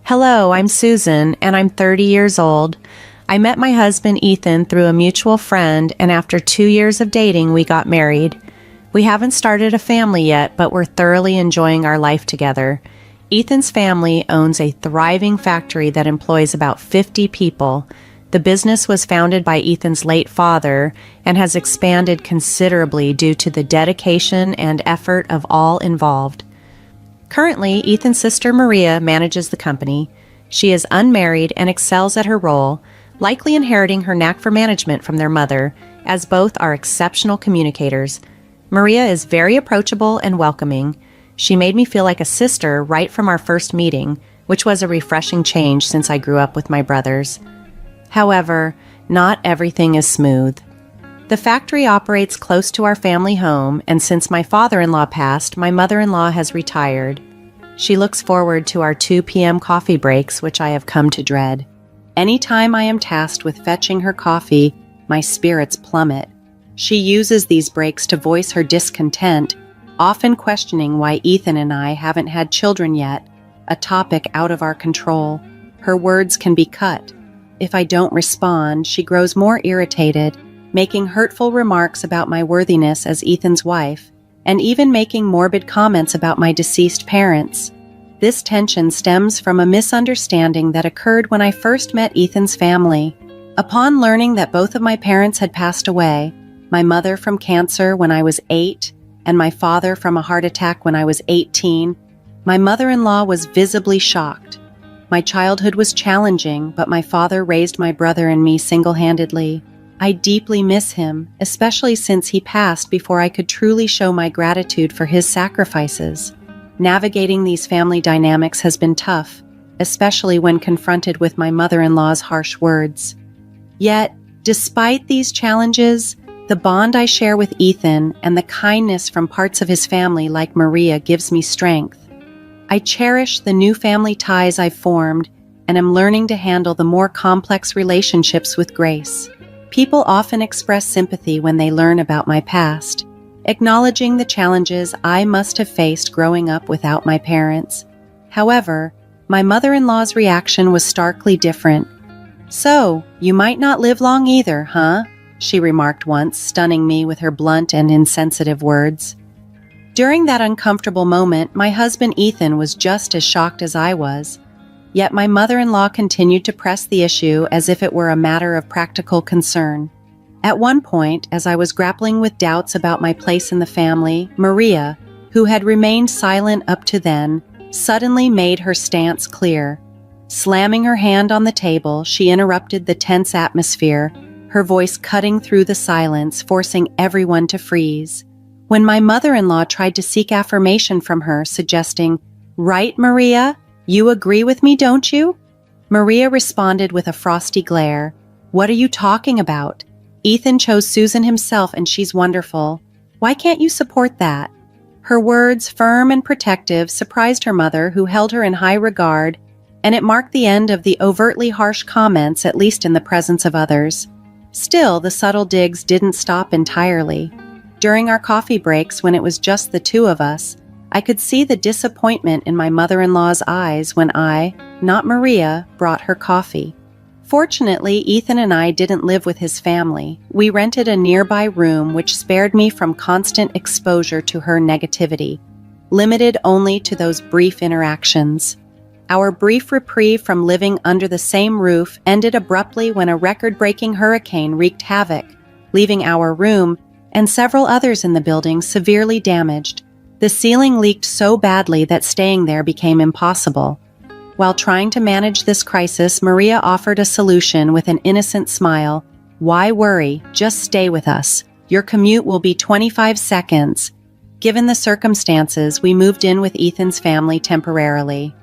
Hello, I'm Susan, and I'm 30 years old. I met my husband Ethan through a mutual friend, and after 2 years of dating, we got married. We haven't started a family yet, but we're thoroughly enjoying our life together. Ethan's family owns a thriving factory that employs about 50 people. The business was founded by Ethan's late father and has expanded considerably due to the dedication and effort of all involved. Currently, Ethan's sister Maria manages the company. She is unmarried and excels at her role, likely inheriting her knack for management from their mother, as both are exceptional communicators. Maria is very approachable and welcoming. She made me feel like a sister right from our first meeting, which was a refreshing change since I grew up with my brothers. However, not everything is smooth. The factory operates close to our family home, and since my father-in-law passed, my mother-in-law has retired. She looks forward to our 2 p.m. coffee breaks, which I have come to dread. Anytime I am tasked with fetching her coffee, my spirits plummet. She uses these breaks to voice her discontent, often questioning why Ethan and I haven't had children yet, a topic out of our control. Her words can be cut. If I don't respond, she grows more irritated, making hurtful remarks about my worthiness as Ethan's wife, and even making morbid comments about my deceased parents. This tension stems from a misunderstanding that occurred when I first met Ethan's family. Upon learning that both of my parents had passed away, my mother from cancer when I was 8, and my father from a heart attack when I was 18, my mother-in-law was visibly shocked. My childhood was challenging, but my father raised my brother and me single-handedly. I deeply miss him, especially since he passed before I could truly show my gratitude for his sacrifices. Navigating these family dynamics has been tough, especially when confronted with my mother-in-law's harsh words. Yet, despite these challenges, the bond I share with Ethan and the kindness from parts of his family like Maria gives me strength. I cherish the new family ties I've formed and am learning to handle the more complex relationships with grace. People often express sympathy when they learn about my past, acknowledging the challenges I must have faced growing up without my parents. However, my mother-in-law's reaction was starkly different. "So, you might not live long either, huh?" she remarked once, stunning me with her blunt and insensitive words. During that uncomfortable moment, my husband Ethan was just as shocked as I was. Yet my mother-in-law continued to press the issue as if it were a matter of practical concern. At one point, as I was grappling with doubts about my place in the family, Maria, who had remained silent up to then, suddenly made her stance clear. Slamming her hand on the table, she interrupted the tense atmosphere, her voice cutting through the silence, forcing everyone to freeze. When my mother-in-law tried to seek affirmation from her, suggesting, "Right, Maria? You agree with me, don't you?" Maria responded with a frosty glare. "What are you talking about? Ethan chose Susan himself and she's wonderful. Why can't you support that?" Her words, firm and protective, surprised her mother, who held her in high regard, and it marked the end of the overtly harsh comments, at least in the presence of others. Still, the subtle digs didn't stop entirely. During our coffee breaks, when it was just the two of us, I could see the disappointment in my mother-in-law's eyes when I, not Maria, brought her coffee. Fortunately, Ethan and I didn't live with his family. We rented a nearby room, which spared me from constant exposure to her negativity, limited only to those brief interactions. Our brief reprieve from living under the same roof ended abruptly when a record-breaking hurricane wreaked havoc, leaving our room and several others in the building severely damaged. The ceiling leaked so badly that staying there became impossible. While trying to manage this crisis, Maria offered a solution with an innocent smile. "Why worry? Just stay with us. Your commute will be 25 seconds. Given the circumstances, we moved in with Ethan's family temporarily.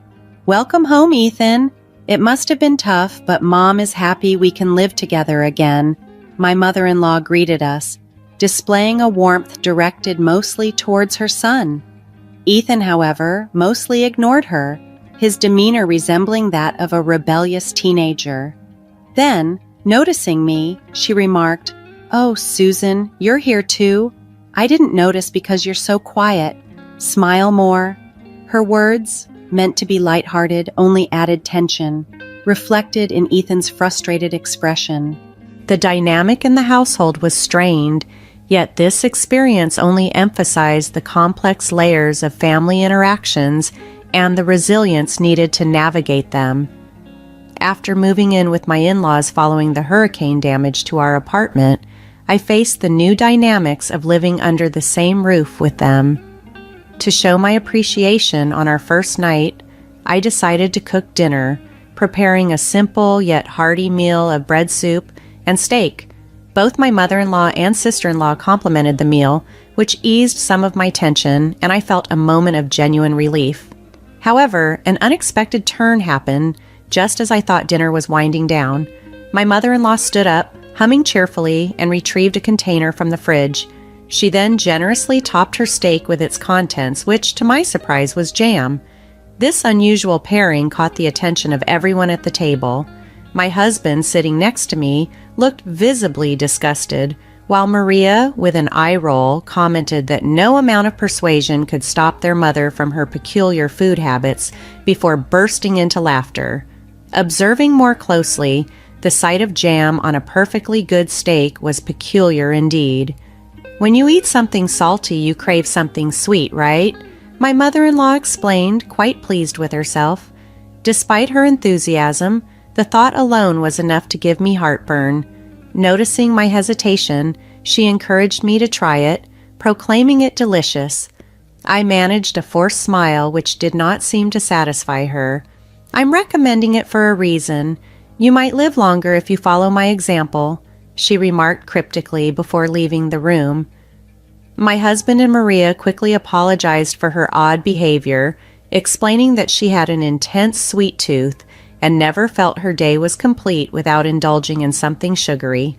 "Welcome home, Ethan. It must have been tough, but Mom is happy we can live together again." My mother-in-law greeted us, displaying a warmth directed mostly towards her son. Ethan, however, mostly ignored her, his demeanor resembling that of a rebellious teenager. Then, noticing me, she remarked, "Oh, Susan, you're here too? I didn't notice because you're so quiet. Smile more." Her words, meant to be lighthearted, only added tension, reflected in Ethan's frustrated expression. The dynamic in the household was strained, yet this experience only emphasized the complex layers of family interactions and the resilience needed to navigate them. After moving in with my in-laws following the hurricane damage to our apartment, I faced the new dynamics of living under the same roof with them. To show my appreciation on our first night, I decided to cook dinner, preparing a simple yet hearty meal of bread soup and steak. Both my mother-in-law and sister-in-law complimented the meal, which eased some of my tension, and I felt a moment of genuine relief. However, an unexpected turn happened just as I thought dinner was winding down. My mother-in-law stood up, humming cheerfully, and retrieved a container from the fridge. She then generously topped her steak with its contents, which, to my surprise, was jam. This unusual pairing caught the attention of everyone at the table. My husband, sitting next to me, looked visibly disgusted, while Maria, with an eye roll, commented that no amount of persuasion could stop their mother from her peculiar food habits before bursting into laughter. Observing more closely, the sight of jam on a perfectly good steak was peculiar indeed. When you eat something salty, you crave something sweet, right? My mother-in-law explained, quite pleased with herself. Despite her enthusiasm, the thought alone was enough to give me heartburn. Noticing my hesitation, she encouraged me to try it, proclaiming it delicious. I managed a forced smile which did not seem to satisfy her. "I'm recommending it for a reason. You might live longer if you follow my example," she remarked cryptically before leaving the room. My husband and Maria quickly apologized for her odd behavior, explaining that she had an intense sweet tooth and never felt her day was complete without indulging in something sugary.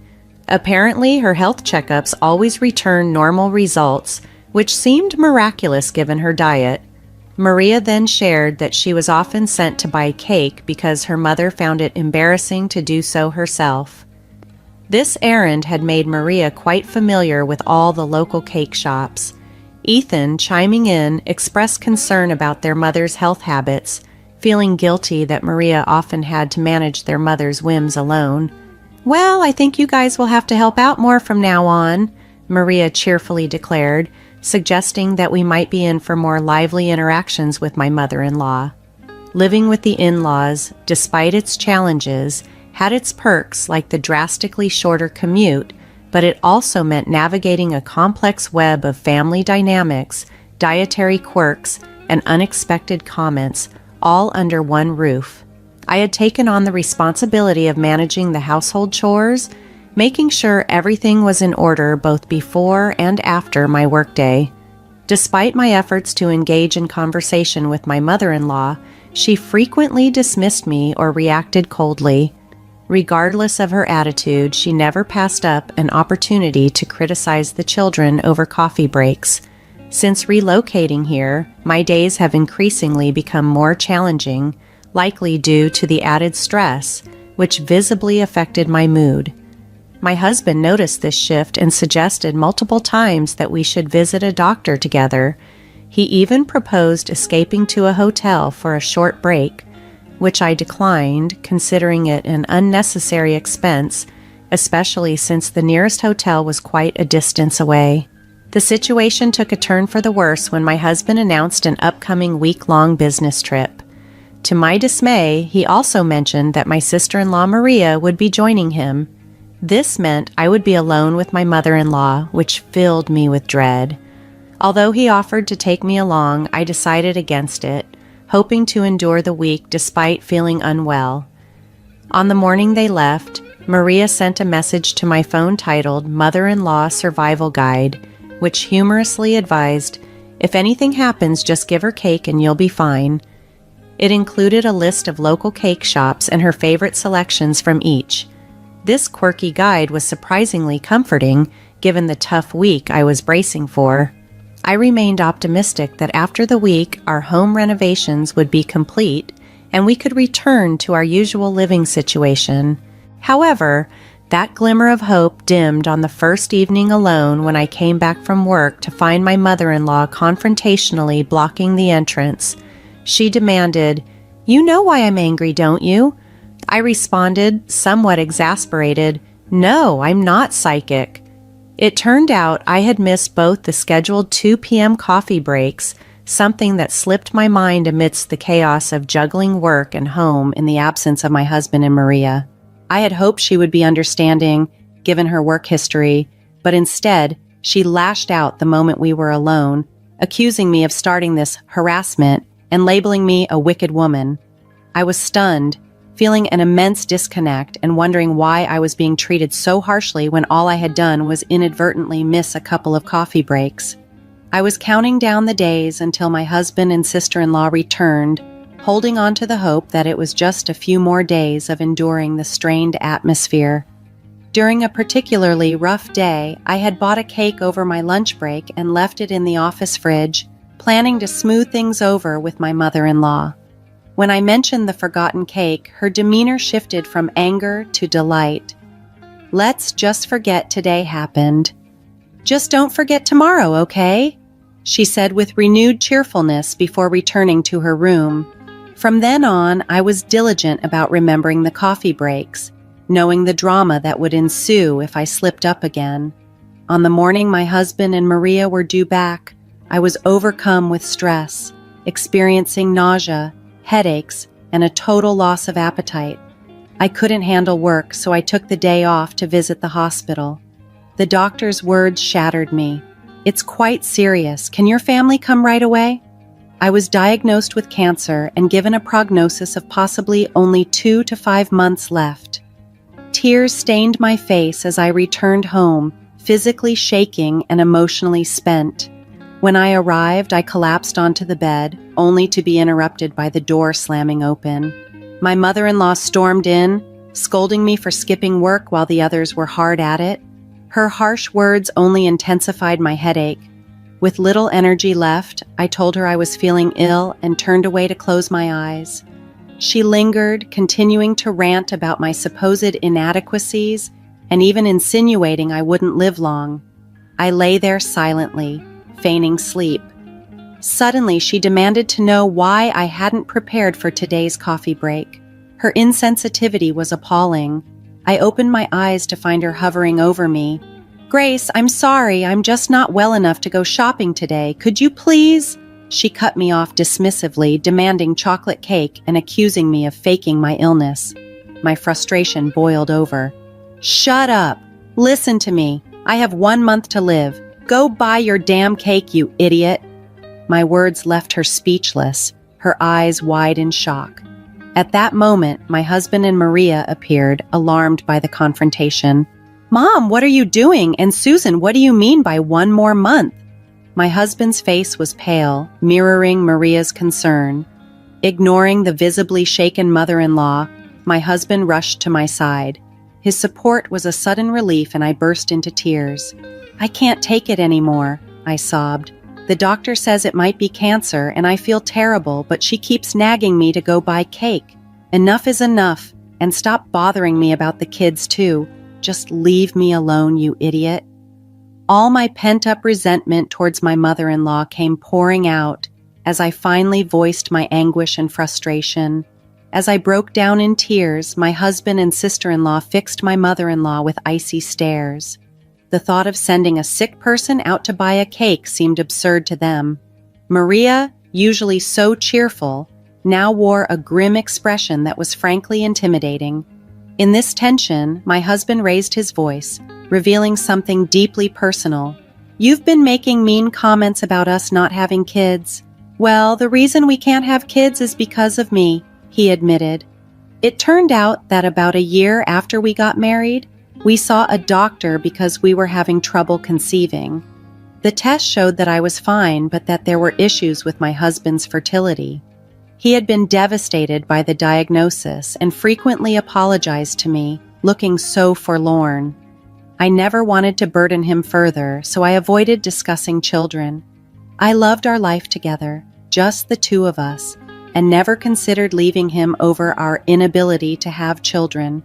Apparently, her health checkups always returned normal results, which seemed miraculous given her diet. Maria then shared that she was often sent to buy cake because her mother found it embarrassing to do so herself. This errand had made Maria quite familiar with all the local cake shops. Ethan, chiming in, expressed concern about their mother's health habits, feeling guilty that Maria often had to manage their mother's whims alone. "Well, I think you guys will have to help out more from now on," Maria cheerfully declared, suggesting that we might be in for more lively interactions with my mother-in-law. Living with the in-laws, despite its challenges, had its perks like the drastically shorter commute, but it also meant navigating a complex web of family dynamics, dietary quirks, and unexpected comments, all under one roof. I had taken on the responsibility of managing the household chores, making sure everything was in order both before and after my workday. Despite my efforts to engage in conversation with my mother-in-law, she frequently dismissed me or reacted coldly. Regardless of her attitude, she never passed up an opportunity to criticize the children over coffee breaks. Since relocating here, my days have increasingly become more challenging, likely due to the added stress, which visibly affected my mood. My husband noticed this shift and suggested multiple times that we should visit a doctor together. He even proposed escaping to a hotel for a short break, which I declined, considering it an unnecessary expense, especially since the nearest hotel was quite a distance away. The situation took a turn for the worse when my husband announced an upcoming week-long business trip. To my dismay, he also mentioned that my sister-in-law Maria would be joining him. This meant I would be alone with my mother-in-law, which filled me with dread. Although he offered to take me along, I decided against it, hoping to endure the week despite feeling unwell. On the morning they left, Maria sent a message to my phone titled Mother-in-Law Survival Guide, which humorously advised, "If anything happens, just give her cake and you'll be fine." It included a list of local cake shops and her favorite selections from each. This quirky guide was surprisingly comforting, given the tough week I was bracing for. I remained optimistic that after the week, our home renovations would be complete and we could return to our usual living situation. However, that glimmer of hope dimmed on the first evening alone when I came back from work to find my mother-in-law confrontationally blocking the entrance. She demanded, "You know why I'm angry, don't you?" I responded, somewhat exasperated, "No, I'm not psychic." It turned out I had missed both the scheduled 2 p.m. coffee breaks, something that slipped my mind amidst the chaos of juggling work and home in the absence of my husband and Maria. I had hoped she would be understanding, given her work history, but instead, she lashed out the moment we were alone, accusing me of starting this harassment and labeling me a wicked woman. I was stunned, feeling an immense disconnect and wondering why I was being treated so harshly when all I had done was inadvertently miss a couple of coffee breaks. I was counting down the days until my husband and sister-in-law returned, holding on to the hope that it was just a few more days of enduring the strained atmosphere. During a particularly rough day, I had bought a cake over my lunch break and left it in the office fridge, planning to smooth things over with my mother-in-law. When I mentioned the forgotten cake, her demeanor shifted from anger to delight. "Let's just forget today happened. Just don't forget tomorrow, okay?" she said with renewed cheerfulness before returning to her room. From then on, I was diligent about remembering the coffee breaks, knowing the drama that would ensue if I slipped up again. On the morning my husband and Maria were due back, I was overcome with stress, experiencing nausea, headaches, and a total loss of appetite. I couldn't handle work, so I took the day off to visit the hospital. The doctor's words shattered me. "It's quite serious. Can your family come right away?" I was diagnosed with cancer and given a prognosis of possibly only 2 to 5 months left. Tears stained my face as I returned home, physically shaking and emotionally spent. When I arrived, I collapsed onto the bed, only to be interrupted by the door slamming open. My mother-in-law stormed in, scolding me for skipping work while the others were hard at it. Her harsh words only intensified my headache. With little energy left, I told her I was feeling ill and turned away to close my eyes. She lingered, continuing to rant about my supposed inadequacies and even insinuating I wouldn't live long. I lay there silently, feigning sleep. Suddenly, she demanded to know why I hadn't prepared for today's coffee break. Her insensitivity was appalling. I opened my eyes to find her hovering over me. "Grace, I'm sorry, I'm just not well enough to go shopping today. Could you please?" She cut me off dismissively, demanding chocolate cake and accusing me of faking my illness. My frustration boiled over. "Shut up! Listen to me. I have 1 month to live. Go buy your damn cake, you idiot!" My words left her speechless, her eyes wide in shock. At that moment, my husband and Maria appeared, alarmed by the confrontation. "Mom, what are you doing? And Susan, what do you mean by 1 more month?" My husband's face was pale, mirroring Maria's concern. Ignoring the visibly shaken mother-in-law, my husband rushed to my side. His support was a sudden relief and I burst into tears. "I can't take it anymore," I sobbed. "The doctor says it might be cancer and I feel terrible, but she keeps nagging me to go buy cake. Enough is enough, and stop bothering me about the kids too. Just leave me alone, you idiot." All my pent-up resentment towards my mother-in-law came pouring out as I finally voiced my anguish and frustration. As I broke down in tears, my husband and sister-in-law fixed my mother-in-law with icy stares. The thought of sending a sick person out to buy a cake seemed absurd to them. Maria, usually so cheerful, now wore a grim expression that was frankly intimidating. In this tension, my husband raised his voice, revealing something deeply personal. "You've been making mean comments about us not having kids." "Well, the reason we can't have kids is because of me," he admitted. It turned out that about a year after we got married, we saw a doctor because we were having trouble conceiving. The test showed that I was fine, but that there were issues with my husband's fertility. He had been devastated by the diagnosis and frequently apologized to me, looking so forlorn. I never wanted to burden him further, so I avoided discussing children. I loved our life together, just the two of us, and never considered leaving him over our inability to have children.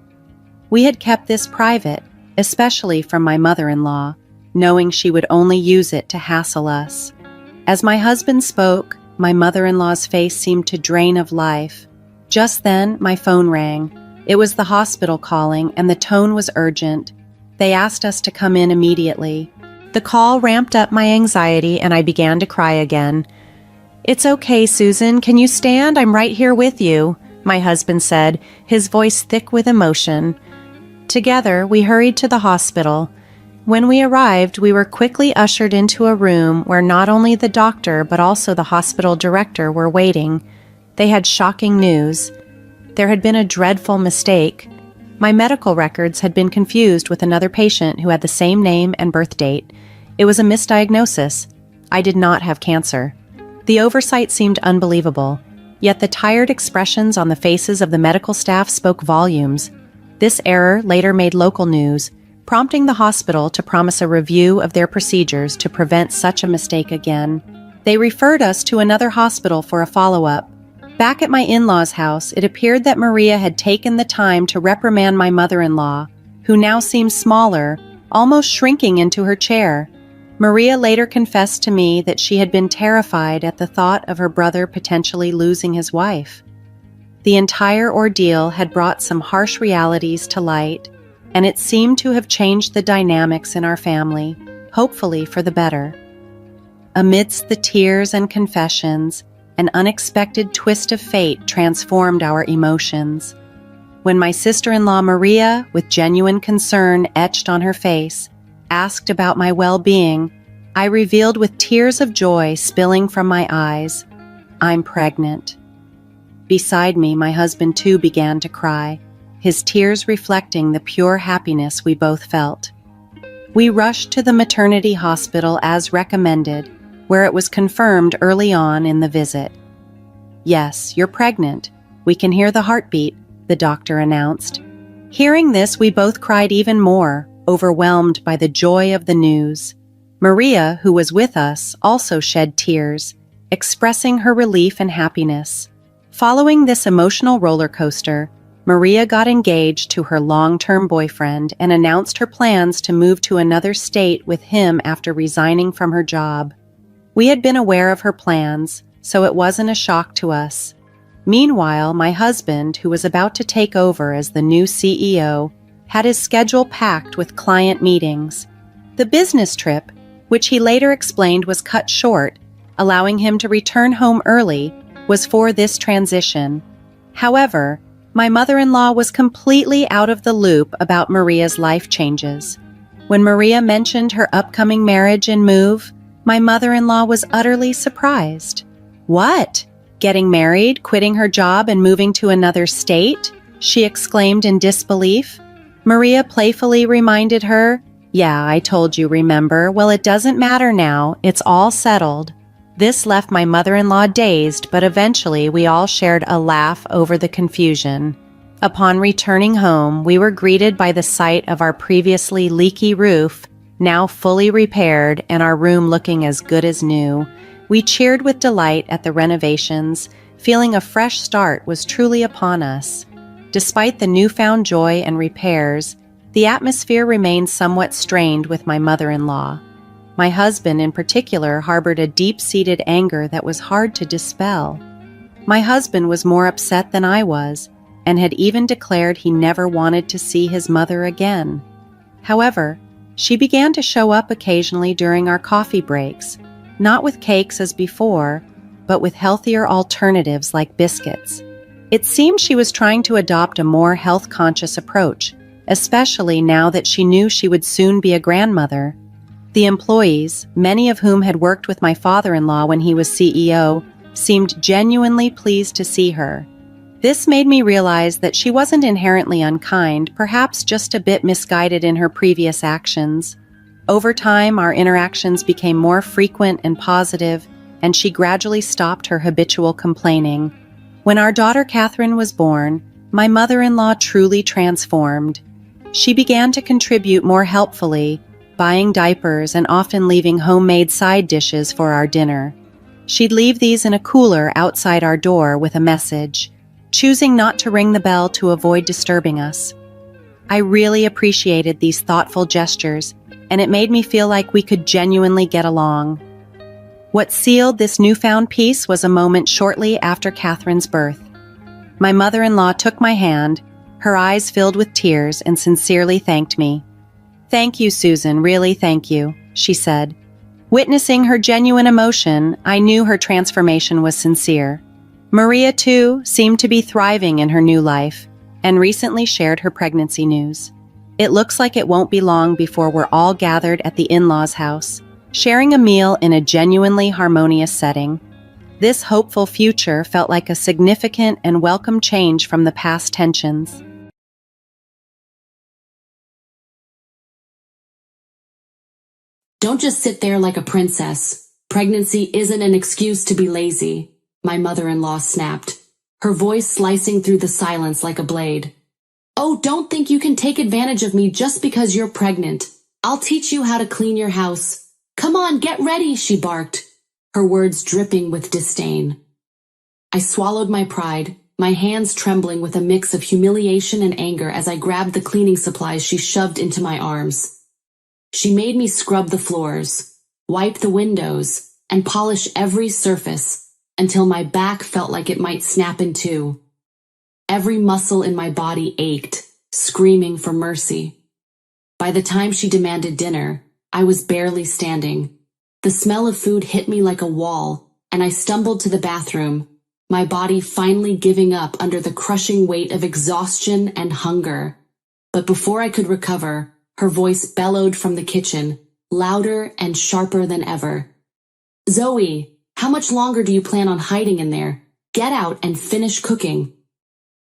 We had kept this private, especially from my mother-in-law, knowing she would only use it to hassle us. As my husband spoke, My mother-in-law's face seemed to drain of life. Just then, my phone rang. It was the hospital calling, and the tone was urgent. They asked us to come in immediately. The call ramped up my anxiety, and I began to cry again. "It's okay, Susan. Can you stand? I'm right here with you," my husband said, his voice thick with emotion. Together, we hurried to the hospital. When we arrived, we were quickly ushered into a room where not only the doctor but also the hospital director were waiting. They had shocking news. There had been a dreadful mistake. My medical records had been confused with another patient who had the same name and birth date. It was a misdiagnosis. I did not have cancer. The oversight seemed unbelievable, yet the tired expressions on the faces of the medical staff spoke volumes. This error later made local news, prompting the hospital to promise a review of their procedures to prevent such a mistake again. They referred us to another hospital for a follow-up. Back at my in-laws' house, it appeared that Maria had taken the time to reprimand my mother-in-law, who now seemed smaller, almost shrinking into her chair. Maria later confessed to me that she had been terrified at the thought of her brother potentially losing his wife. The entire ordeal had brought some harsh realities to light, and it seemed to have changed the dynamics in our family, hopefully for the better. Amidst the tears and confessions, an unexpected twist of fate transformed our emotions. When my sister-in-law Maria, with genuine concern etched on her face, asked about my well-being, I revealed with tears of joy spilling from my eyes, "I'm pregnant." Beside me, my husband too began to cry, his tears reflecting the pure happiness we both felt. We rushed to the maternity hospital as recommended, where it was confirmed early on in the visit. "Yes, you're pregnant. We can hear the heartbeat," the doctor announced. Hearing this, we both cried even more, overwhelmed by the joy of the news. Maria, who was with us, also shed tears, expressing her relief and happiness. Following this emotional roller coaster, Maria got engaged to her long-term boyfriend and announced her plans to move to another state with him after resigning from her job. We had been aware of her plans, so it wasn't a shock to us. Meanwhile, my husband, who was about to take over as the new CEO, had his schedule packed with client meetings. The business trip, which he later explained was cut short, allowing him to return home early, was for this transition. However, my mother-in-law was completely out of the loop about Maria's life changes. When Maria mentioned her upcoming marriage and move, my mother-in-law was utterly surprised. "What? Getting married, quitting her job, and moving to another state?" she exclaimed in disbelief. Maria playfully reminded her, "Yeah, I told you, remember? Well, it doesn't matter now. It's all settled." This left my mother-in-law dazed, but eventually we all shared a laugh over the confusion. Upon returning home, we were greeted by the sight of our previously leaky roof, now fully repaired, and our room looking as good as new. We cheered with delight at the renovations, feeling a fresh start was truly upon us. Despite the newfound joy and repairs, the atmosphere remained somewhat strained with my mother-in-law. My husband, in particular, harbored a deep-seated anger that was hard to dispel. My husband was more upset than I was, and had even declared he never wanted to see his mother again. However, she began to show up occasionally during our coffee breaks, not with cakes as before, but with healthier alternatives like biscuits. It seemed she was trying to adopt a more health-conscious approach, especially now that she knew she would soon be a grandmother. The employees, many of whom had worked with my father-in-law when he was CEO, seemed genuinely pleased to see her. This made me realize that she wasn't inherently unkind, perhaps just a bit misguided in her previous actions. Over time, our interactions became more frequent and positive, and she gradually stopped her habitual complaining. When our daughter Catherine was born, my mother-in-law truly transformed. She began to contribute more helpfully, buying diapers and often leaving homemade side dishes for our dinner. She'd leave these in a cooler outside our door with a message, choosing not to ring the bell to avoid disturbing us. I really appreciated these thoughtful gestures, and it made me feel like we could genuinely get along. What sealed this newfound peace was a moment shortly after Catherine's birth. My mother-in-law took my hand, her eyes filled with tears, and sincerely thanked me. "Thank you, Susan, really thank you," she said. Witnessing her genuine emotion, I knew her transformation was sincere. Maria, too, seemed to be thriving in her new life and recently shared her pregnancy news. It looks like it won't be long before we're all gathered at the in-laws' house, sharing a meal in a genuinely harmonious setting. This hopeful future felt like a significant and welcome change from the past tensions. Don't just sit there like a princess. Pregnancy isn't an excuse to be lazy, my mother-in-law snapped, her voice slicing through the silence like a blade. Oh, don't think you can take advantage of me just because you're pregnant. I'll teach you how to clean your house. Come on, get ready, she barked, her words dripping with disdain. I swallowed my pride, my hands trembling with a mix of humiliation and anger as I grabbed the cleaning supplies she shoved into my arms. She made me scrub the floors, wipe the windows, and polish every surface until my back felt like it might snap in two. Every muscle in my body ached, screaming for mercy. By the time she demanded dinner, I was barely standing. The smell of food hit me like a wall, and I stumbled to the bathroom, my body finally giving up under the crushing weight of exhaustion and hunger. But before I could recover, her voice bellowed from the kitchen, louder and sharper than ever. Zoe, how much longer do you plan on hiding in there? Get out and finish cooking.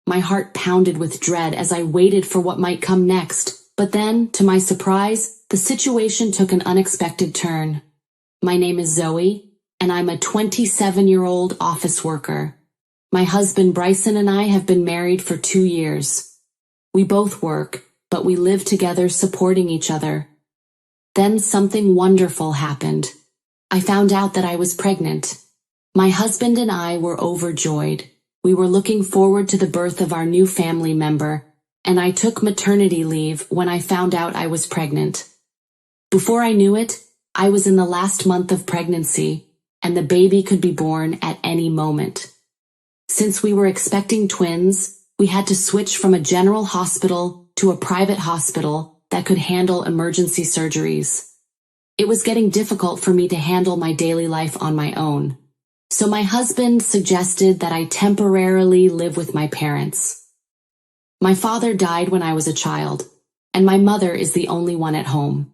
My heart pounded with dread as I waited for what might come next, but then, to my surprise, the situation took an unexpected turn. My name is Zoe, and I'm a 27-year-old office worker. My husband Bryson and I have been married for 2 years. We both work, but we live together supporting each other. Then something wonderful happened. I found out that I was pregnant. My husband and I were overjoyed. We were looking forward to the birth of our new family member, and I took maternity leave when I found out I was pregnant. Before I knew it, I was in the last month of pregnancy, and the baby could be born at any moment. Since we were expecting twins, we had to switch from a general hospital to a private hospital that could handle emergency surgeries. It was getting difficult for me to handle my daily life on my own. So my husband suggested that I temporarily live with my parents. My father died when I was a child, and my mother is the only one at home.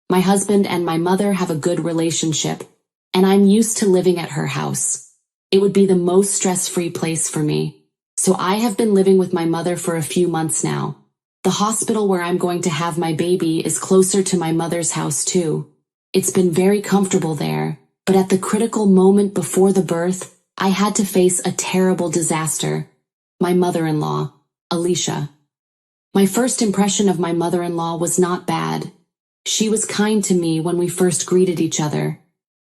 My husband and my mother have a good relationship, and I'm used to living at her house. It would be the most stress-free place for me. So I have been living with my mother for a few months now. The hospital where I'm going to have my baby is closer to my mother's house too. It's been very comfortable there, but at the critical moment before the birth, I had to face a terrible disaster. My mother-in-law, Alicia. My first impression of my mother-in-law was not bad. She was kind to me when we first greeted each other.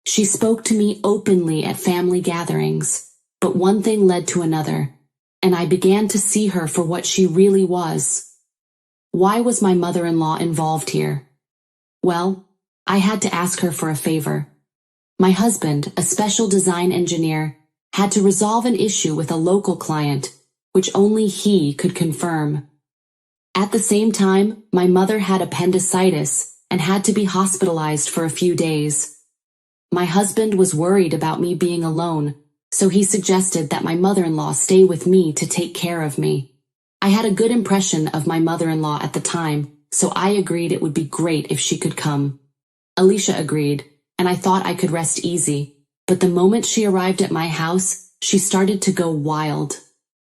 She spoke to me openly at family gatherings, but one thing led to another, and I began to see her for what she really was. Why was my mother-in-law involved here? Well, I had to ask her for a favor. My husband, a special design engineer, had to resolve an issue with a local client, which only he could confirm. At the same time, my mother had appendicitis and had to be hospitalized for a few days. My husband was worried about me being alone, so he suggested that my mother-in-law stay with me to take care of me. I had a good impression of my mother-in-law at the time, so I agreed it would be great if she could come. Alicia agreed, and I thought I could rest easy, but the moment she arrived at my house, she started to go wild.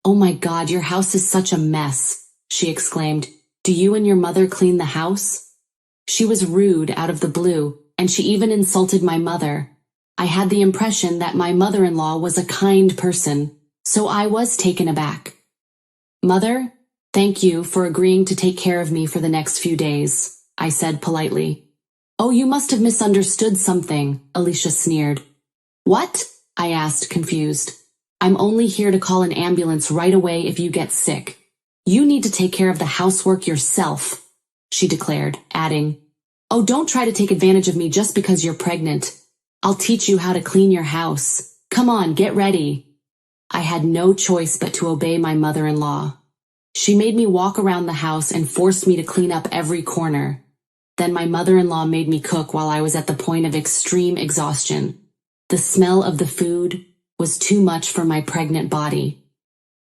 "Oh my God, your house is such a mess," she exclaimed. "Do you and your mother clean the house?" She was rude out of the blue, and she even insulted my mother. I had the impression that my mother-in-law was a kind person, so I was taken aback. "Mother, thank you for agreeing to take care of me for the next few days," I said politely. "Oh, you must have misunderstood something," Alicia sneered. "What?" I asked, confused. "I'm only here to call an ambulance right away if you get sick. You need to take care of the housework yourself," she declared, adding, "Oh, don't try to take advantage of me just because you're pregnant. I'll teach you how to clean your house. Come on, get ready. I had no choice but to obey my mother-in-law. She made me walk around the house and forced me to clean up every corner. Then my mother-in-law made me cook while I was at the point of extreme exhaustion. The smell of the food was too much for my pregnant body.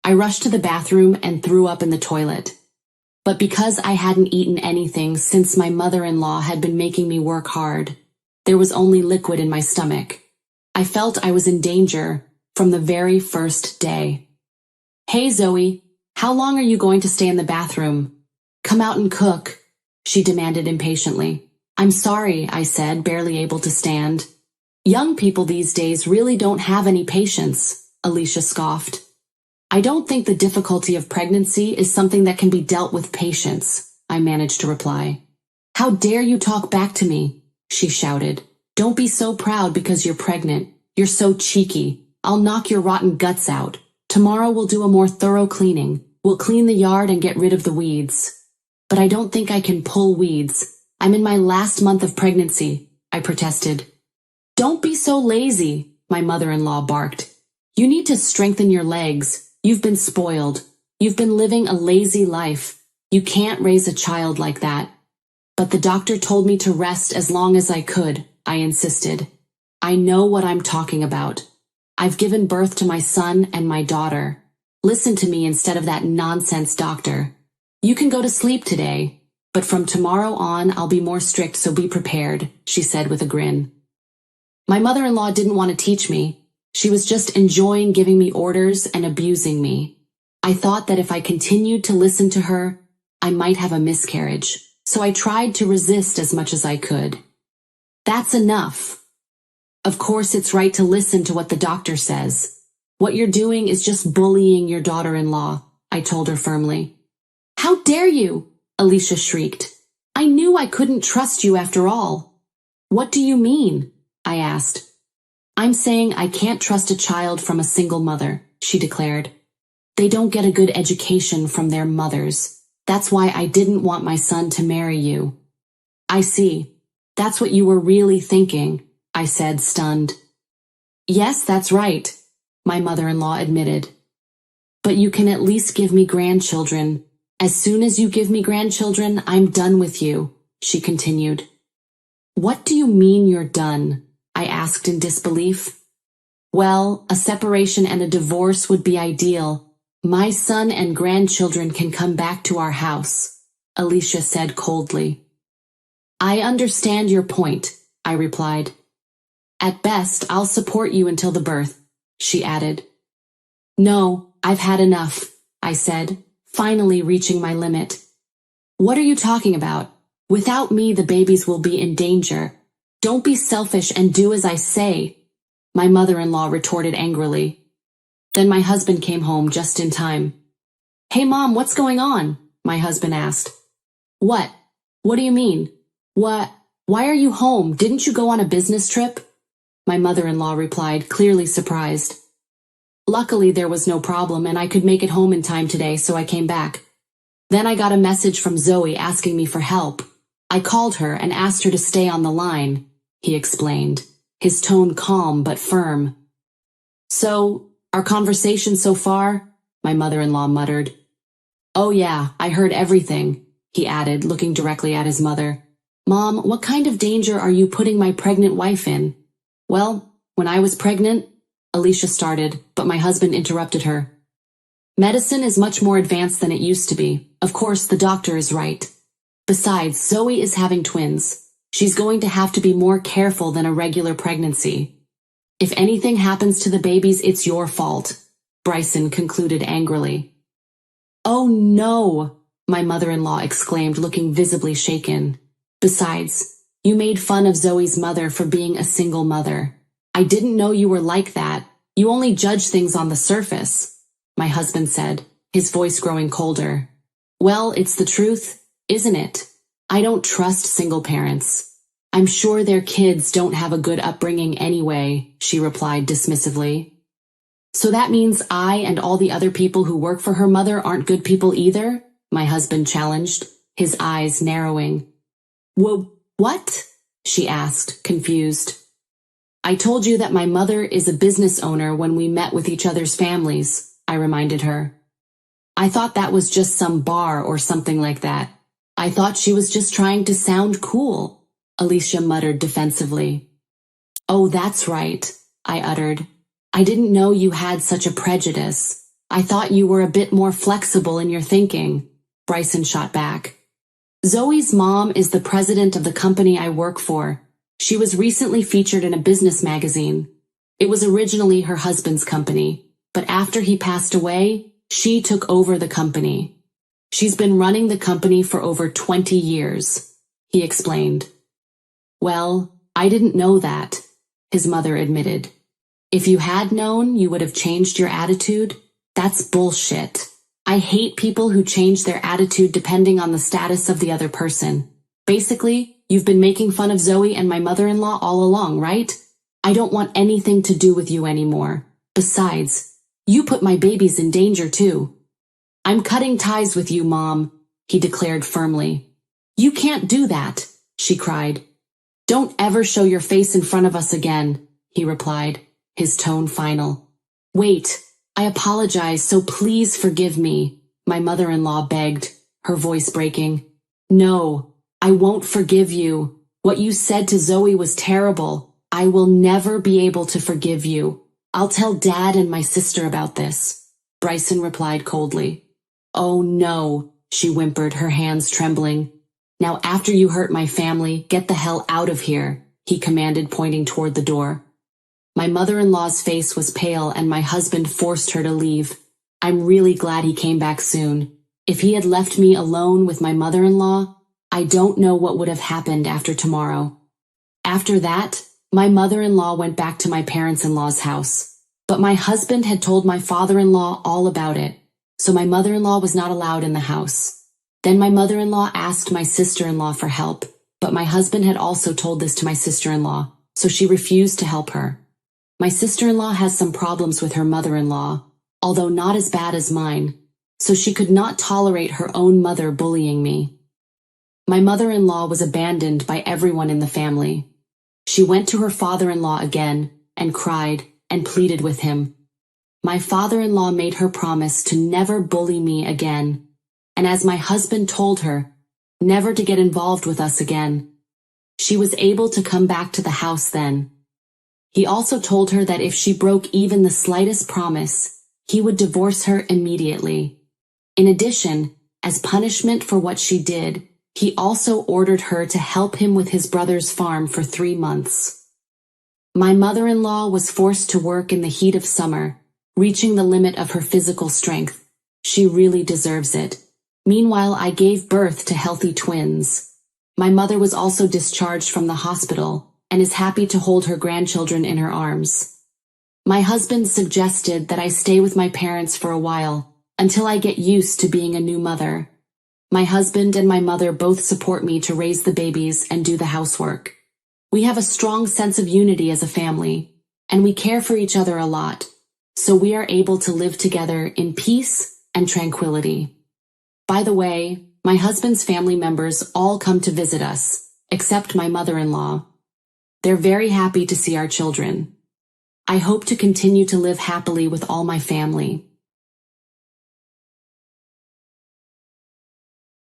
I rushed to the bathroom and threw up in the toilet. But because I hadn't eaten anything since my mother-in-law had been making me work hard, there was only liquid in my stomach. I felt I was in danger from the very first day. Hey Zoe, how long are you going to stay in the bathroom? Come out and cook, she demanded impatiently. I'm sorry, I said, barely able to stand. Young people these days really don't have any patience, Alicia scoffed. I don't think the difficulty of pregnancy is something that can be dealt with patience, I managed to reply. How dare you talk back to me, she shouted. Don't be so proud because you're pregnant. You're so cheeky. I'll knock your rotten guts out. Tomorrow we'll do a more thorough cleaning. We'll clean the yard and get rid of the weeds. But I don't think I can pull weeds. I'm in my last month of pregnancy, I protested. Don't be so lazy, my mother-in-law barked. You need to strengthen your legs. You've been spoiled. You've been living a lazy life. You can't raise a child like that. But the doctor told me to rest as long as I could, I insisted. I know what I'm talking about. I've given birth to my son and my daughter. Listen to me instead of that nonsense doctor. You can go to sleep today, but from tomorrow on I'll be more strict, so be prepared, she said with a grin. My mother-in-law didn't want to teach me. She was just enjoying giving me orders and abusing me. I thought that if I continued to listen to her, I might have a miscarriage, so I tried to resist as much as I could. That's enough. Of course it's right to listen to what the doctor says. What you're doing is just bullying your daughter-in-law, I told her firmly. How dare you? Alicia shrieked. I knew I couldn't trust you after all. What do you mean? I asked. I'm saying I can't trust a child from a single mother, she declared. They don't get a good education from their mothers. That's why I didn't want my son to marry you. I see. That's what you were really thinking, I said, stunned. Yes, that's right, my mother-in-law admitted. But you can at least give me grandchildren. As soon as you give me grandchildren, I'm done with you, she continued. What do you mean you're done? I asked in disbelief. Well, a separation and a divorce would be ideal. My son and grandchildren can come back to our house, Alicia said coldly. I understand your point, I replied. At best, I'll support you until the birth, she added. No, I've had enough, I said, finally reaching my limit. What are you talking about? Without me, the babies will be in danger. Don't be selfish and do as I say, my mother-in-law retorted angrily. Then my husband came home just in time. Hey Mom, what's going on? My husband asked. What? What do you mean? What? Why are you home? Didn't you go on a business trip? My mother-in-law replied, clearly surprised. Luckily, there was no problem and I could make it home in time today, so I came back. Then I got a message from Zoe asking me for help. I called her and asked her to stay on the line, he explained, his tone calm but firm. So, our conversation so far? My mother-in-law muttered. Oh yeah, I heard everything, he added, looking directly at his mother. Mom, what kind of danger are you putting my pregnant wife in? Well, when I was pregnant, Alicia started, but my husband interrupted her. Medicine is much more advanced than it used to be. Of course, the doctor is right. Besides, Zoe is having twins. She's going to have to be more careful than a regular pregnancy. If anything happens to the babies, it's your fault, Bryson concluded angrily. Oh no, my mother-in-law exclaimed, looking visibly shaken. Besides, you made fun of Zoe's mother for being a single mother. I didn't know you were like that. You only judge things on the surface, my husband said, his voice growing colder. Well, it's the truth, isn't it? I don't trust single parents. I'm sure their kids don't have a good upbringing anyway, she replied dismissively. So that means I and all the other people who work for her mother aren't good people either? My husband challenged, his eyes narrowing. Whoa, what? She asked, confused. I told you that my mother is a business owner when we met with each other's families, I reminded her. I thought that was just some bar or something like that. I thought she was just trying to sound cool, Alicia muttered defensively. Oh, that's right, I uttered. I didn't know you had such a prejudice. I thought you were a bit more flexible in your thinking, Bryson shot back. Zoe's mom is the president of the company I work for. She was recently featured in a business magazine. It was originally her husband's company, but after he passed away, she took over the company. She's been running the company for over 20 years, he explained. Well, I didn't know that, his mother admitted. If you had known, you would have changed your attitude? That's bullshit. I hate people who change their attitude depending on the status of the other person. Basically, you've been making fun of Zoe and my mother-in-law all along, right? I don't want anything to do with you anymore. Besides, you put my babies in danger too. I'm cutting ties with you, Mom, he declared firmly. You can't do that, she cried. Don't ever show your face in front of us again, he replied, his tone final. Wait, I apologize, so please forgive me, my mother-in-law begged, her voice breaking. No, I won't forgive you. What you said to Zoe was terrible. I will never be able to forgive you. I'll tell Dad and my sister about this, Bryson replied coldly. Oh no, she whimpered, her hands trembling. Now after you hurt my family, get the hell out of here, he commanded, pointing toward the door. My mother-in-law's face was pale and my husband forced her to leave. I'm really glad he came back soon. If he had left me alone with my mother-in-law, I don't know what would have happened after tomorrow. After that, my mother-in-law went back to my parents-in-law's house. But my husband had told my father-in-law all about it, so my mother-in-law was not allowed in the house. Then my mother-in-law asked my sister-in-law for help, but my husband had also told this to my sister-in-law, so she refused to help her. My sister-in-law has some problems with her mother-in-law, although not as bad as mine, so she could not tolerate her own mother bullying me. My mother-in-law was abandoned by everyone in the family. She went to her father-in-law again and cried and pleaded with him. My father-in-law made her promise to never bully me again, and as my husband told her, never to get involved with us again. She was able to come back to the house then. He also told her that if she broke even the slightest promise, he would divorce her immediately. In addition, as punishment for what she did, he also ordered her to help him with his brother's farm for 3 months. My mother-in-law was forced to work in the heat of summer, reaching the limit of her physical strength. She really deserves it. Meanwhile, I gave birth to healthy twins. My mother was also discharged from the hospital and is happy to hold her grandchildren in her arms. My husband suggested that I stay with my parents for a while, until I get used to being a new mother. My husband and my mother both support me to raise the babies and do the housework. We have a strong sense of unity as a family, and we care for each other a lot, so we are able to live together in peace and tranquility. By the way, my husband's family members all come to visit us, except my mother-in-law. They're very happy to see our children. I hope to continue to live happily with all my family.